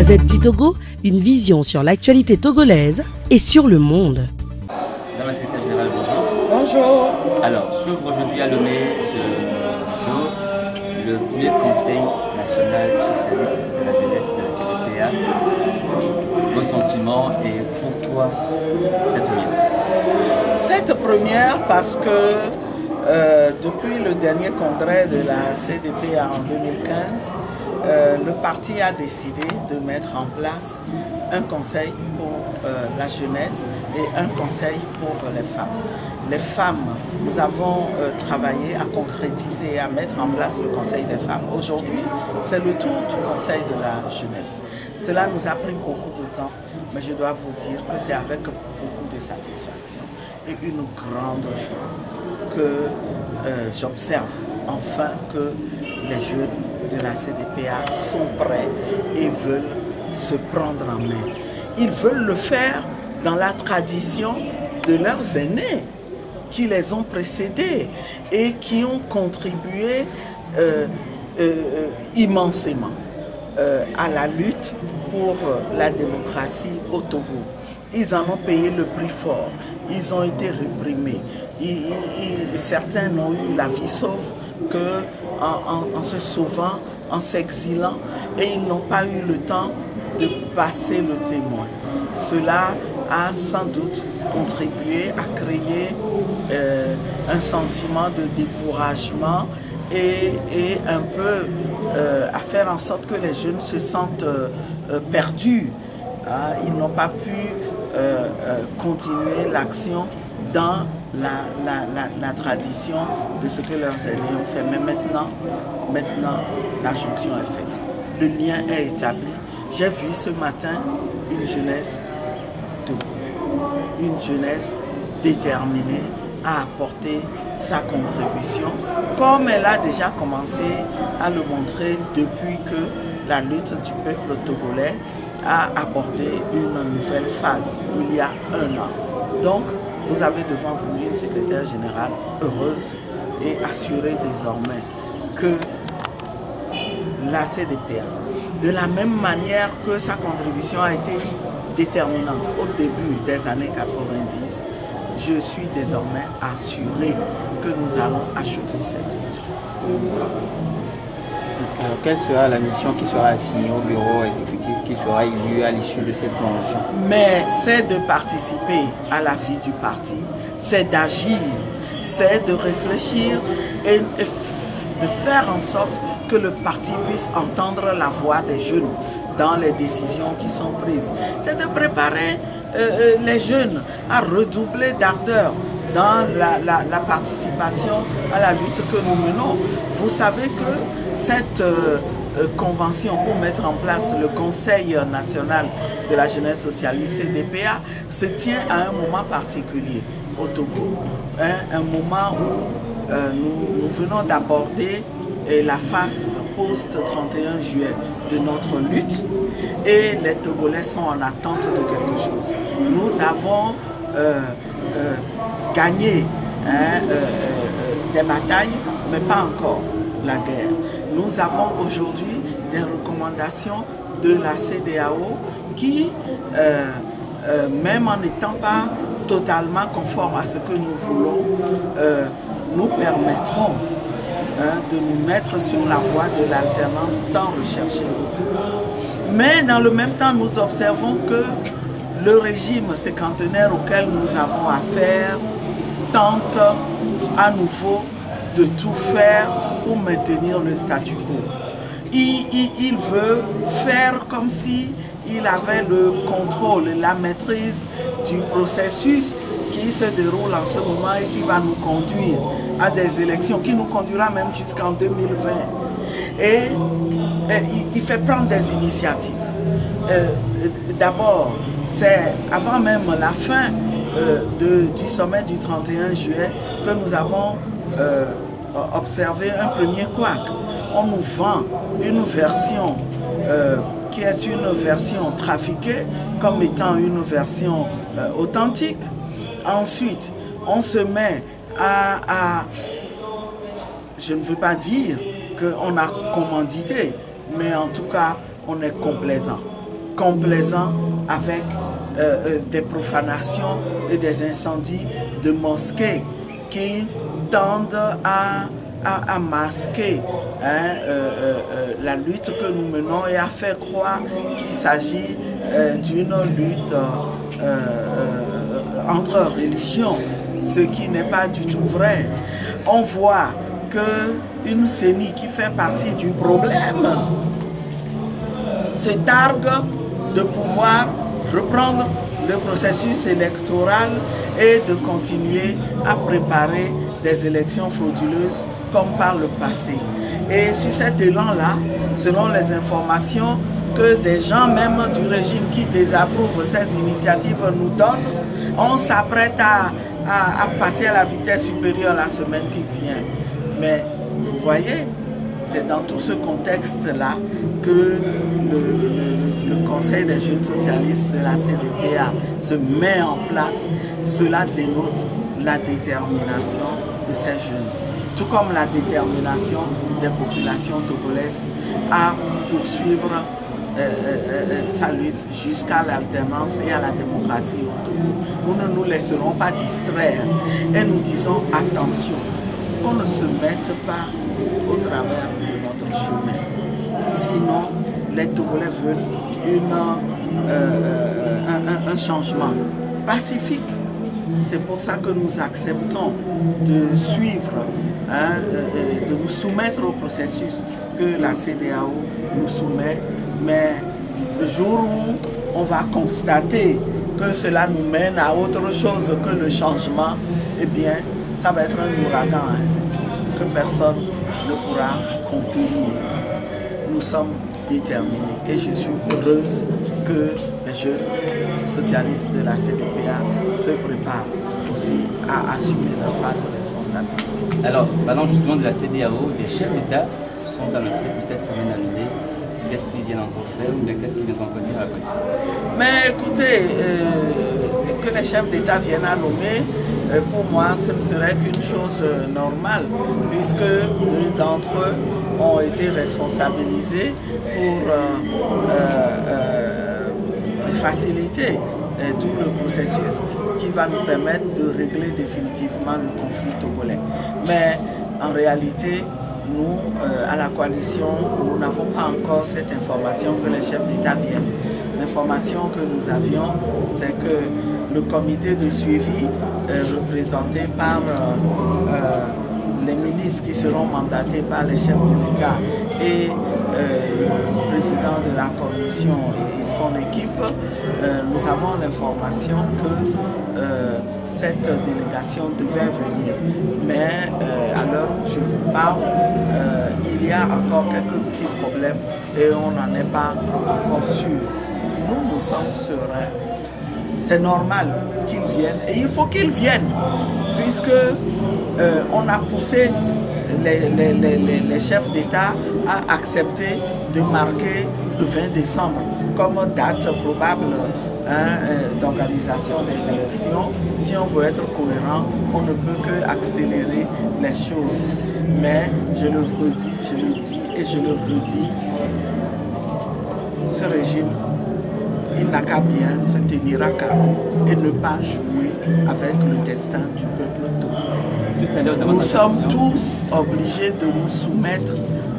Gazette du Togo, une vision sur l'actualité togolaise et sur le monde. Madame la secrétaire générale, bonjour. Bonjour. Alors, s'ouvre aujourd'hui à Lomé ce jour le premier conseil national socialiste de la jeunesse de la CDPA. Vos sentiments et pourquoi cette première? Cette première parce que depuis le dernier congrès de la CDPA en 2015, le parti a décidé de mettre en place un conseil pour la jeunesse et un conseil pour les femmes. Les femmes, nous avons travaillé à concrétiser et à mettre en place le conseil des femmes. Aujourd'hui, c'est le tour du conseil de la jeunesse. Cela nous a pris beaucoup de temps, mais je dois vous dire que c'est avec beaucoup de satisfaction et une grande joie que j'observe enfin que les jeunes de la CDPA sont prêts et veulent se prendre en main. Ils veulent le faire dans la tradition de leurs aînés qui les ont précédés et qui ont contribué immensément à la lutte pour la démocratie au Togo. Ils en ont payé le prix fort, ils ont été réprimés. Certains n'ont eu la vie sauve qu'en se sauvant, en s'exilant, et ils n'ont pas eu le temps de passer le témoin. Cela a sans doute contribué à créer un sentiment de découragement et un peu à faire en sorte que les jeunes se sentent perdus. Ils n'ont pas pu continuer l'action dans la tradition de ce que leurs aînés ont fait. Mais maintenant, la jonction est faite. Le lien est établi. J'ai vu ce matin une jeunesse debout, une jeunesse déterminée à apporter sa contribution, comme elle a déjà commencé à le montrer depuis que la lutte du peuple togolais a abordé une nouvelle phase il y a un an. Donc, vous avez devant vous une secrétaire générale heureuse et assurée désormais que la CDPA, de la même manière que sa contribution a été déterminante au début des années 90, je suis désormais assuré que nous allons achever cette lutte que nous avons commencée. Alors, quelle sera la mission qui sera assignée au bureau exécutif qui sera élu à l'issue de cette convention? Mais c'est de participer à la vie du parti, c'est d'agir, c'est de réfléchir et de faire en sorte que le parti puisse entendre la voix des jeunes dans les décisions qui sont prises. C'est de préparer les jeunes à redoubler d'ardeur dans la participation à la lutte que nous menons. Vous savez que cette convention pour mettre en place le Conseil national de la jeunesse socialiste CDPA se tient à un moment particulier au Togo, un moment où nous venons d'aborder la phase post-31 juillet de notre lutte et les Togolais sont en attente de quelque chose. Nous avons gagné des batailles, mais pas encore la guerre. Nous avons aujourd'hui des recommandations de la CEDEAO qui, même en n'étant pas totalement conformes à ce que nous voulons, nous permettront de nous mettre sur la voie de l'alternance tant recherchée au. Mais dans le même temps, nous observons que le régime cinquantenaire auquel nous avons affaire tente à nouveau de tout faire pour maintenir le statu quo. Il veut faire comme si il avait le contrôle, la maîtrise du processus qui se déroule en ce moment et qui va nous conduire à des élections, qui nous conduira même jusqu'en 2020. Et il fait prendre des initiatives. D'abord, c'est avant même la fin du sommet du 31 juillet que nous avons observé un premier couac. On nous vend une version qui est une version trafiquée comme étant une version authentique. Ensuite, on se met à je ne veux pas dire qu'on a commandité, mais en tout cas, on est complaisant. complaisant avec des profanations et des incendies de mosquées qui tendent à masquer la lutte que nous menons et à faire croire qu'il s'agit d'une lutte entre religions, ce qui n'est pas du tout vrai. On voit qu'une CENI qui fait partie du problème se targue de pouvoir reprendre le processus électoral et de continuer à préparer des élections frauduleuses comme par le passé. Et sur cet élan-là, selon les informations que des gens même du régime qui désapprouvent ces initiatives nous donnent, on s'apprête à passer à la vitesse supérieure la semaine qui vient. Mais vous voyez, c'est dans tout ce contexte-là que le Conseil des jeunes socialistes de la CDPA se met en place. Cela dénote la détermination de ces jeunes, tout comme la détermination des populations togolaises à poursuivre sa lutte jusqu'à l'alternance et à la démocratie au Togo. Nous ne nous laisserons pas distraire et nous disons attention, qu'on ne se mette pas au travers de notre chemin. Sinon, les Togolais veulent un changement pacifique. C'est pour ça que nous acceptons de suivre, de nous soumettre au processus que la CEDEAO nous soumet. Mais le jour où on va constater que cela nous mène à autre chose que le changement, eh bien, ça va être un ouragan que personne ne pourra contenir. Nous sommes déterminés et je suis heureuse que les jeunes socialistes de la CDPA se préparent aussi à assumer leur part de responsabilité. Alors, parlons justement de la CEDEAO, des chefs d'État sont annoncés pour cette semaine annulée. Qu'est-ce qu'ils viennent encore faire ou bien qu'est-ce qu'ils viennent encore dire à la police? Mais écoutez, que les chefs d'État viennent à nommer, pour moi, ce ne serait qu'une chose normale, puisque deux d'entre eux ont été responsabilisés pour faciliter tout le processus qui va nous permettre de régler définitivement le conflit togolais. Mais en réalité, nous, à la coalition, nous n'avons pas encore cette information que les chefs d'État viennent. L'information que nous avions, c'est que le comité de suivi représenté par les ministres qui seront mandatés par les chefs de l'État et le président de la commission et son équipe, nous avons l'information que cette délégation devait venir. Mais à l'heure où je vous parle, il y a encore quelques petits problèmes et on n'en est pas encore sûr. Nous sommes sereins. C'est normal qu'ils viennent et il faut qu'ils viennent puisque on a poussé les chefs d'État à accepter de marquer le 20 décembre comme date probable d'organisation des élections. Si on veut être cohérent, on ne peut que accélérer les choses. Mais je le redis, je le dis et je le redis, ce régime, il n'a qu'à bien se tenir à carreau et ne pas jouer avec le destin du peuple togolais. Nous sommes tous obligés de nous soumettre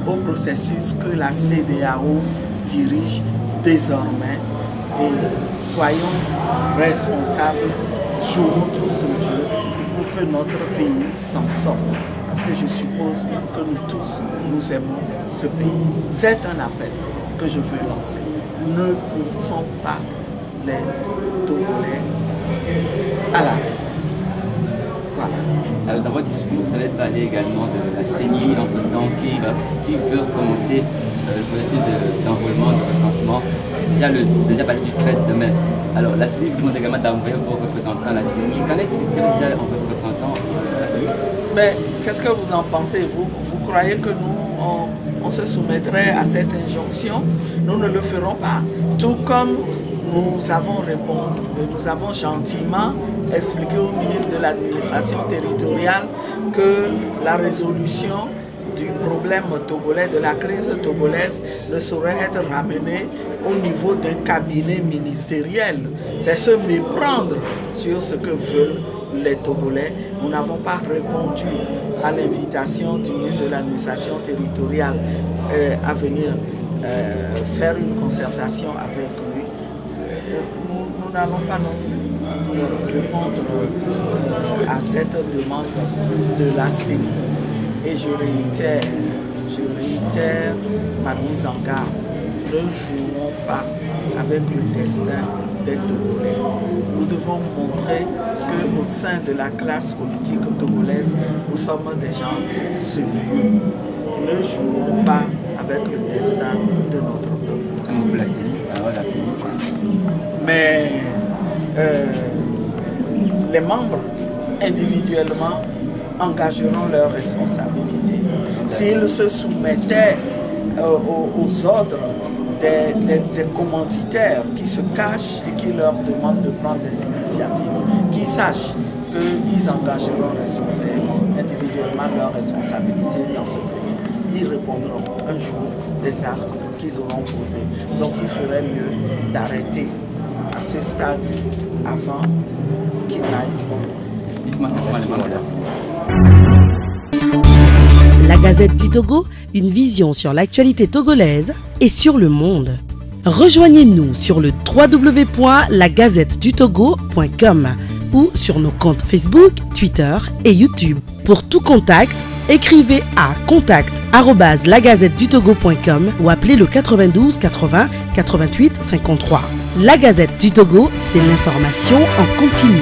au processus que la CEDEAO dirige désormais et soyons responsables, jouons tous le jeu pour que notre pays s'en sorte. Parce que je suppose que nous tous, nous aimons ce pays. C'est un appel que je veux lancer. Ne poussons pas les Togolais à la haine. Voilà. Alors, dans votre discours, vous avez parlé également de la CENI, entre-temps, qui veut commencer le processus d'enrôlement, de recensement, déjà partir du 13 de mai. Alors, la CENI vous demande également d'envoyer vos représentants à la CENI. Quel est déjà vos représentants à la CENI? Mais qu'est-ce que vous en pensez? Vous croyez que nous, on se soumettrait à cette injonction? Nous ne le ferons pas. Tout comme nous avons répondu, nous avons gentiment expliqué au ministre de l'administration territoriale que la résolution du problème togolais, de la crise togolaise, ne saurait être ramenée au niveau d'un cabinet ministériel. C'est se méprendre sur ce que veulent les Togolais. Nous n'avons pas répondu à l'invitation du ministre de l'administration territoriale à venir faire une concertation avec lui. Nous n'allons pas non plus répondre à cette demande de la CENI. Et je réitère ma mise en garde. Ne jouons pas avec le destin des Togolais. Nous devons montrer qu'au sein de la classe politique togolaise, nous sommes des gens sérieux. Ne jouons pas avec le destin de notre peuple. Mais les membres individuellement engageront leurs responsabilités. S'ils se soumettaient aux ordres des commanditaires qui se cachent et qui leur demandent de prendre des initiatives, qui sachent qu'ils engageront individuellement leurs responsabilités dans ce pays. Ils répondront un jour des actes qu'ils auront posés. Donc il ferait mieux d'arrêter à ce stade avant qu'il n'aille trop loin. La Gazette du Togo, une vision sur l'actualité togolaise et sur le monde. Rejoignez-nous sur le www.lagazettedutogo.com ou sur nos comptes Facebook, Twitter et YouTube. Pour tout contact, écrivez à contact@lagazettedutogo.com ou appelez le 92 80 88 53. La Gazette du Togo, c'est l'information en continu.